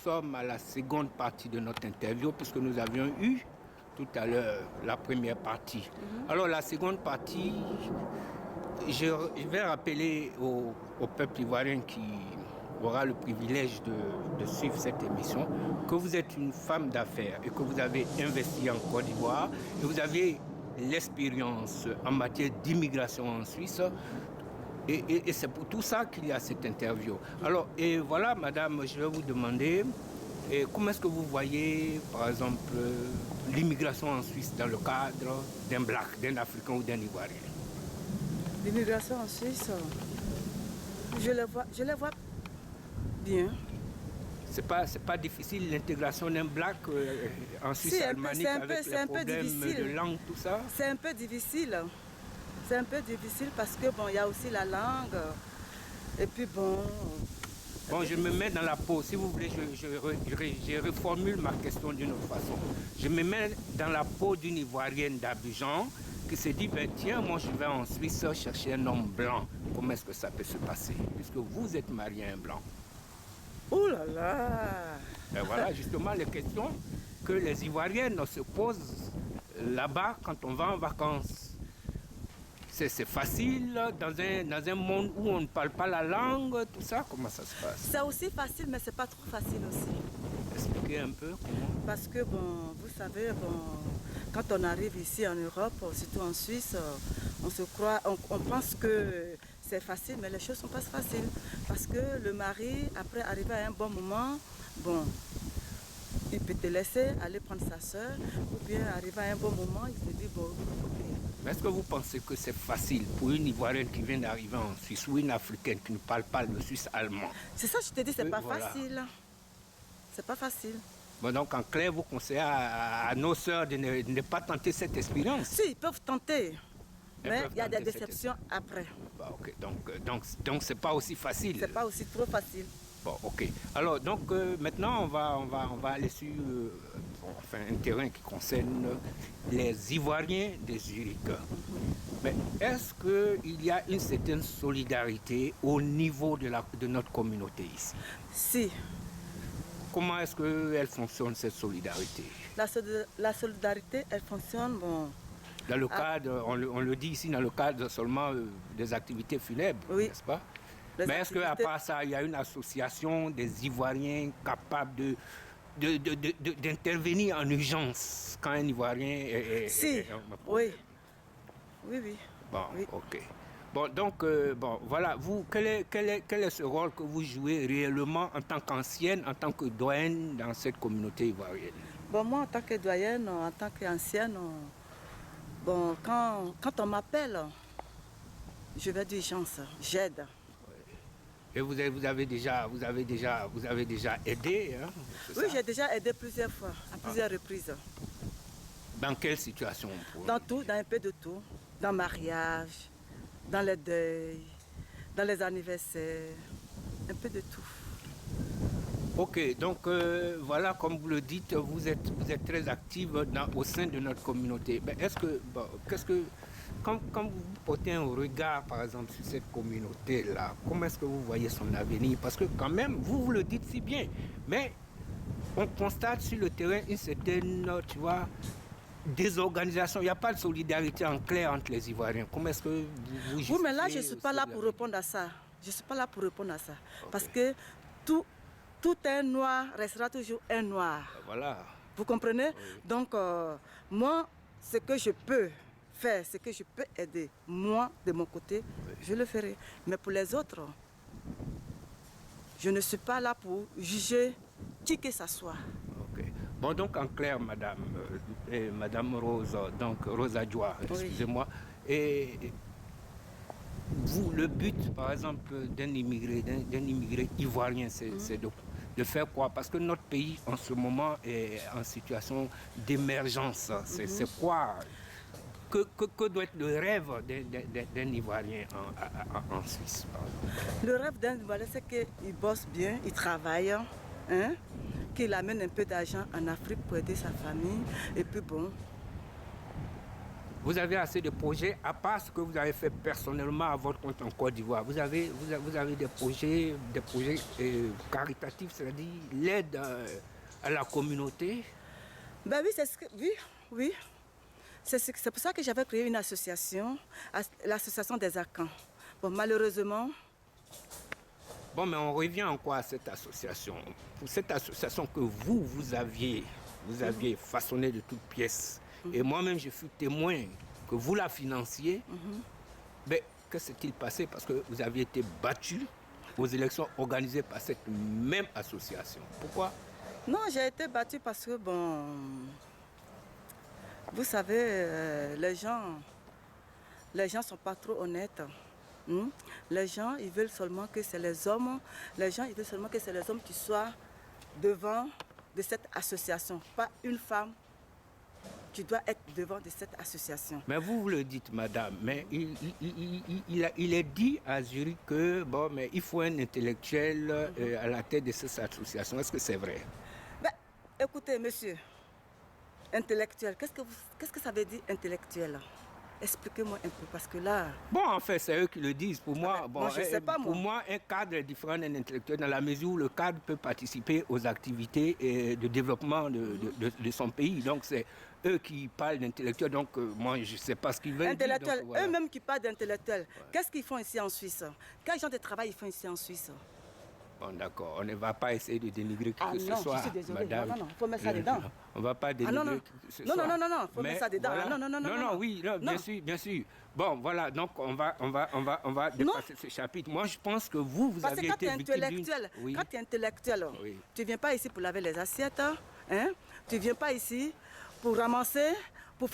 sommes à la seconde partie de notre interview, puisque nous avions eu tout à l'heure la première partie. Alors la seconde partie, je vais rappeler au peuple ivoirien qui aura le privilège de suivre cette émission, que vous êtes une femme d'affaires et que vous avez investi en Côte d'Ivoire et vous avez l'expérience en matière d'immigration en Suisse. Et c'est pour tout ça qu'il y a cette interview. Alors, et voilà, madame, je vais vous demander comment est-ce que vous voyez, par exemple, l'immigration en Suisse dans le cadre d'un Black, d'un Africain ou d'un Ivoirien? L'immigration en Suisse, je les vois bien. C'est pas difficile l'intégration d'un Black en Suisse alémanique avec les problèmes de langue, tout ça? C'est un peu difficile. C'est un peu difficile parce que bon, il y a aussi la langue. Et puis bon. Bon, je me mets dans la peau. Si vous voulez, je reformule ma question d'une autre façon. Je me mets dans la peau d'une Ivoirienne d'Abidjan qui se dit, ben tiens, moi je vais en Suisse chercher un homme blanc. Comment est-ce que ça peut se passer? Puisque vous êtes marié à un blanc. Oh là là! Et voilà justement les questions que les Ivoiriennes se posent là-bas quand on va en vacances. C'est facile dans un monde où on ne parle pas la langue, tout ça, comment ça se passe? C'est aussi facile, mais c'est pas trop facile aussi. Expliquez un peu comment. Parce que bon, vous savez, bon, quand on arrive ici en Europe, surtout en Suisse, on se croit, on pense que c'est facile, mais les choses sont pas faciles. Parce que le mari, après arriver à un bon moment, bon, il peut te laisser aller prendre sa soeur, ou bien arriver à un bon moment, il se dit bon, ok. Mais est-ce que vous pensez que c'est facile pour une Ivoirienne qui vient d'arriver en Suisse ou une Africaine qui ne parle pas le suisse allemand? C'est ça, je te dis, c'est pas voilà. facile. C'est pas facile. Bon, donc en clair, vous conseillez à nos sœurs de ne pas tenter cette expérience? Si, ils peuvent tenter. Mais il y a des déceptions après. Bah, ok, donc c'est pas aussi facile. C'est pas aussi trop facile. Bon, ok. Alors, donc maintenant, on va aller sur un terrain qui concerne les Ivoiriens de Zurich. Mais est-ce qu'il y a une certaine solidarité au niveau de notre communauté ici? Si. Comment est-ce qu'elle fonctionne, cette solidarité? La solidarité, elle fonctionne, bon... Dans le cadre, on le dit ici, dans le cadre seulement des activités funèbres, oui, n'est-ce pas? Mais est-ce qu'à part ça, il y a une association des Ivoiriens capables d'intervenir en urgence quand un Ivoirien est... Si, oui. Oui, oui. Bon, oui. ok. Bon, donc, bon, voilà, vous, quel est ce rôle que vous jouez réellement en tant qu'ancienne, en tant que doyenne dans cette communauté ivoirienne? Bon, moi, en tant que doyenne, en tant qu'ancienne, bon, quand on m'appelle, je vais d'urgence, j'aide. Et vous avez déjà aidé, hein? Oui, j'ai déjà aidé plusieurs fois, à plusieurs reprises. Dans quelle situation? Dans tout, dans un peu de tout. Dans le mariage, dans les deuils, dans les anniversaires, un peu de tout. Ok, donc voilà, comme vous le dites, vous êtes très active au sein de notre communauté. Mais est-ce que, bon, quand vous portez un regard, par exemple, sur cette communauté-là, comment est-ce que vous voyez son avenir? Parce que quand même, vous le dites si bien, mais on constate sur le terrain une certaine, tu vois, désorganisation. Il n'y a pas de solidarité en clair entre les Ivoiriens. Comment est-ce que vous oui, mais là, je ne suis pas là pour répondre à ça. Je ne suis pas là pour répondre à ça. Okay. Parce que tout un noir restera toujours un noir. Voilà. Vous comprenez? Oui. Donc, moi, ce que je peux faire, ce que je peux aider, moi, de mon côté, oui, je le ferai. Mais pour les autres, je ne suis pas là pour juger qui que ce soit. Okay. Bon, donc en clair, Madame Rose, donc Rosa Djoua, excusez-moi, oui. Et vous, le but, par exemple, d'un immigré ivoirien, c'est de faire quoi? Parce que notre pays, en ce moment, est en situation d'émergence. C'est quoi? Que doit être le rêve d'un Ivoirien en Suisse? Le rêve d'un Ivoirien, c'est qu'il bosse bien, il travaille, hein, qu'il amène un peu d'argent en Afrique pour aider sa famille. Et puis bon, Vous avez assez de projets, à part ce que vous avez fait personnellement à votre compte en Côte d'Ivoire. Vous avez des projets caritatifs, c'est-à-dire l'aide à la communauté. Ben oui, oui. C'est pour ça que j'avais créé une association, l'association des Akans. Bon, malheureusement... Bon, mais on revient encore à cette association. Pour cette association que vous aviez façonnée de toutes pièces, et moi-même je fus témoin que vous la financiez, mais que s'est-il passé? Parce que vous aviez été battu aux élections organisées par cette même association. Pourquoi? Non, j'ai été battu parce que, bon... Vous savez, les gens ne sont pas trop honnêtes. Les gens, ils veulent seulement que c'est les hommes. Les gens, ils veulent seulement que c'est les hommes qui soient devant de cette association. Pas une femme qui doit être devant de cette association. Mais vous le dites, madame, mais il est dit à Zurich que bon, mais il faut un intellectuel à la tête de cette association. Est-ce que c'est vrai? Ben, écoutez, monsieur, intellectuel, qu'est-ce que ça veut dire intellectuel? Expliquez-moi un peu, parce que là... Bon, en fait, c'est eux qui le disent. Pour moi, bon, je sais pas, pour moi, un cadre est différent d'un intellectuel dans la mesure où le cadre peut participer aux activités de développement de son pays. Donc, c'est eux qui parlent d'intellectuel. Donc, moi, je ne sais pas ce qu'ils veulent intellectuel, dire. Voilà. Eux-mêmes qui parlent d'intellectuel. Ouais. Qu'est-ce qu'ils font ici en Suisse? Quel genre de travail ils font ici en Suisse? Bon, d'accord, on ne va pas essayer de dénigrer qui que ce soit, je suis désolée. madame. Non, il faut mettre ça dedans. On ne va pas dénigrer qui que ce soit. Non, il faut mettre ça dedans. Voilà. Non, oui, bien sûr. Bon, voilà, donc on va dépasser ce chapitre. Moi, je pense que vous avez été victime d'une... Quand tu es intellectuel, tu ne viens pas ici pour laver les assiettes, hein? Tu ne viens pas ici pour ramasser, pour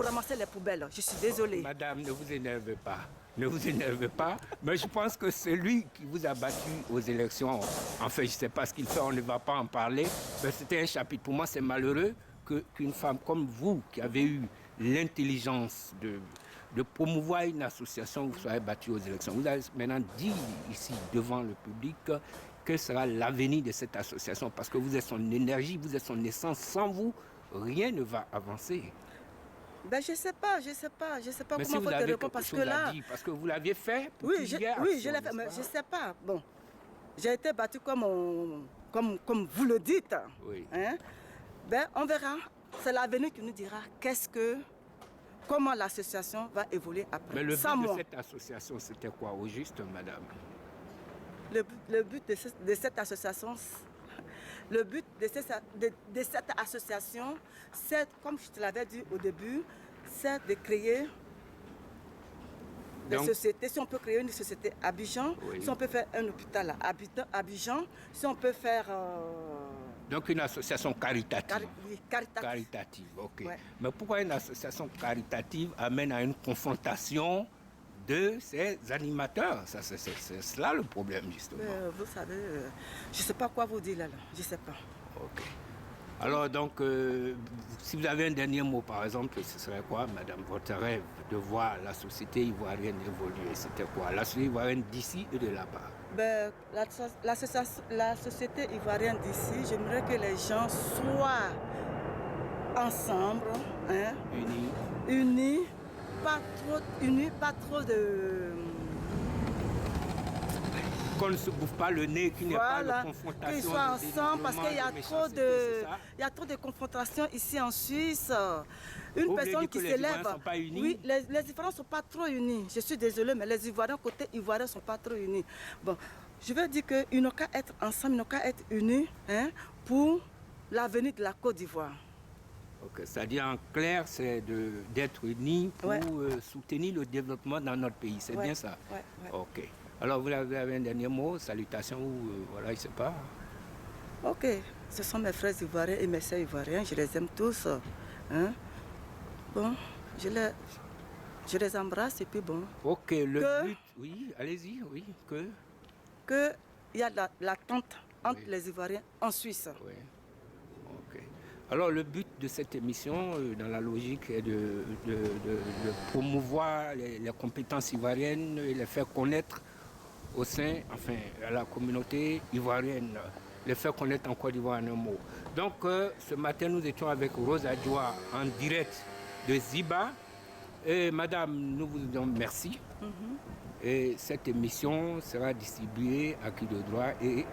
ramasser les poubelles. Je suis désolée. Oh, madame, ne vous énervez pas. Ne vous énervez pas, mais je pense que c'est lui qui vous a battu aux élections. En fait, je ne sais pas ce qu'il fait, on ne va pas en parler. Mais c'était un chapitre. Pour moi, c'est malheureux qu'une femme comme vous, qui avez eu l'intelligence de promouvoir une association, vous soyez battue aux élections. Vous avez maintenant dit ici, devant le public, quel sera l'avenir de cette association. Parce que vous êtes son énergie, vous êtes son essence. Sans vous, rien ne va avancer. Ben, je sais pas mais comment si faut te répondre parce que là... Parce que vous l'aviez fait pour je l'ai fait, mais je sais pas. Bon, j'ai été battue comme vous le dites. Oui. Hein? Ben, on verra. C'est l'avenir qui nous dira comment l'association va évoluer après. Mais le but de cette association, c'était quoi au juste, madame? Le but de cette association... Le but de cette association, c'est, comme je te l'avais dit au début, c'est de créer des sociétés. Si on peut créer une société à Abidjan, si on peut faire un hôpital à Abidjan, si on peut faire... Donc une association caritative. Caritative, ok. Ouais. Mais pourquoi une association caritative amène à une confrontation de ces animateurs? C'est cela le problème, justement. Vous savez, je ne sais pas quoi vous dire là. Je ne sais pas. Ok. Alors, donc, si vous avez un dernier mot, par exemple, ce serait quoi, madame, votre rêve de voir la société ivoirienne évoluer? C'était quoi? La société ivoirienne d'ici et de là-bas? La société ivoirienne d'ici, j'aimerais que les gens soient ensemble, hein, unis. Pas trop de... Qu'on ne se bouffe pas le nez, qu'il n'y ait pas de confrontation. Qu'ils soient ensemble parce qu'il y a trop de confrontations ici en Suisse. Une personne qui s'élève... Les Ivoiriens ne sont pas unis? Oui, les Ivoiriens ne sont pas trop unis. Je suis désolée, mais les Ivoiriens, côté Ivoirien, ne sont pas trop unis. Bon, je veux dire qu'ils n'ont qu'à être ensemble, ils n'ont qu'à être unis, hein, pour l'avenir de la Côte d'Ivoire. Okay. C'est-à-dire en clair, c'est d'être unis pour soutenir le développement dans notre pays. C'est bien ça? Oui. Ok. Alors vous avez un dernier mot, salutations ou voilà, je ne sais pas. Ok. Ce sont mes frères ivoiriens et mes sœurs ivoiriens. Je les aime tous. Hein? Bon, je les embrasse et puis bon. Ok, le but, oui, allez-y, oui, qu'il y a l'attente entre les Ivoiriens en Suisse. Oui. Ok. Alors le but de cette émission, dans la logique, est de promouvoir les compétences ivoiriennes et les faire connaître au sein, enfin, à la communauté ivoirienne, les faire connaître en Côte d'Ivoire en un mot. Donc ce matin, nous étions avec Rose Adjoa en direct de Ziba, Et madame, nous vous disons merci. Et cette émission sera distribuée à qui de droit et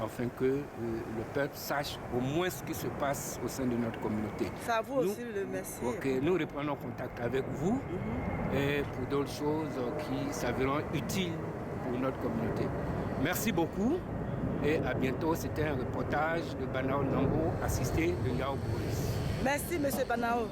afin que le peuple sache au moins ce qui se passe au sein de notre communauté. C'est à vous aussi le merci. Ok, nous reprenons contact avec vous et pour d'autres choses qui s'avéreront utiles pour notre communauté. Merci beaucoup et à bientôt. C'était un reportage de Banao Nango assisté de Yao Boris. Merci, monsieur Banao.